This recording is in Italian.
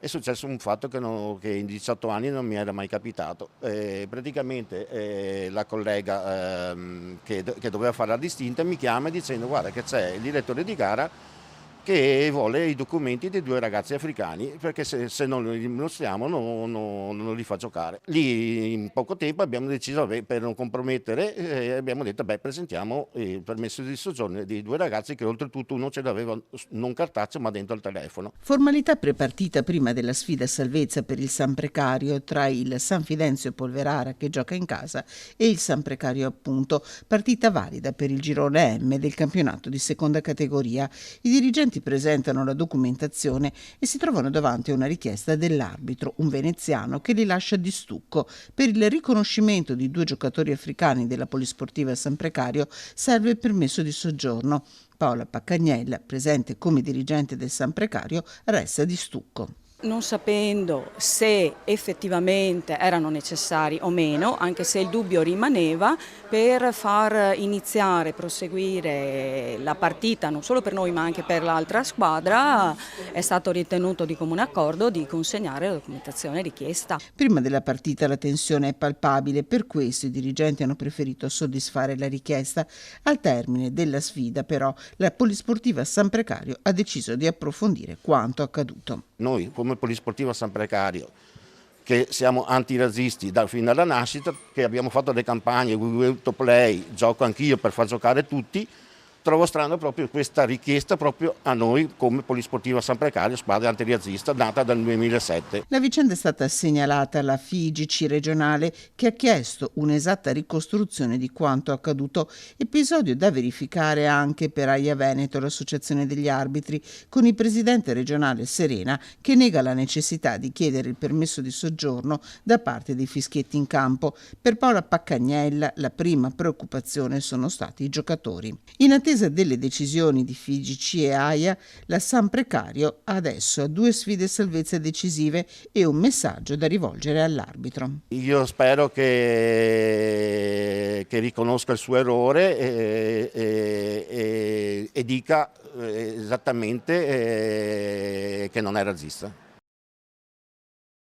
è successo un fatto che in 18 anni non mi era mai capitato. Praticamente la collega che doveva fare la distinta mi chiama dicendo guarda che c'è il direttore di gara che vuole i documenti dei due ragazzi africani perché se non li mostriamo non li fa giocare. Lì in poco tempo abbiamo deciso, vabbè, per non compromettere, abbiamo detto presentiamo il permesso di soggiorno dei due ragazzi che oltretutto uno ce l'aveva non cartaceo ma dentro il telefono. Formalità prepartita prima della sfida salvezza per il San Precario tra il San Fidenzio Polverara che gioca in casa e il San Precario appunto, partita valida per il girone M del campionato di seconda categoria. I dirigenti presentano la documentazione e si trovano davanti a una richiesta dell'arbitro, un veneziano, che li lascia di stucco. Per il riconoscimento di due giocatori africani della Polisportiva San Precario serve il permesso di soggiorno. Paola Paccagnella, presente come dirigente del San Precario, resta di stucco. Non sapendo se effettivamente erano necessari o meno, anche se il dubbio rimaneva, per far iniziare, proseguire la partita non solo per noi ma anche per l'altra squadra, è stato ritenuto di comune accordo di consegnare la documentazione richiesta. Prima della partita la tensione è palpabile, per questo i dirigenti hanno preferito soddisfare la richiesta. Al termine della sfida però la Polisportiva San Precario ha deciso di approfondire quanto accaduto. Noi come Polisportiva San Precario, che siamo antirazzisti fin dalla nascita, che abbiamo fatto le campagne We Will to Play, gioco anch'io per far giocare tutti, trovo strano proprio questa richiesta proprio a noi come Polisportiva San Precario, squadra antirazzista nata dal 2007. La vicenda è stata segnalata alla FIGC regionale che ha chiesto un'esatta ricostruzione di quanto accaduto, episodio da verificare anche per AIA Veneto, l'associazione degli arbitri, con il presidente regionale Serena che nega la necessità di chiedere il permesso di soggiorno da parte dei fischietti in campo. Per Paola Paccagnella la prima preoccupazione sono stati i giocatori. In attesa delle decisioni di FIGC e AIA, la San Precario adesso ha due sfide salvezza decisive e un messaggio da rivolgere all'arbitro. Io spero che riconosca il suo errore e dica esattamente che non è razzista.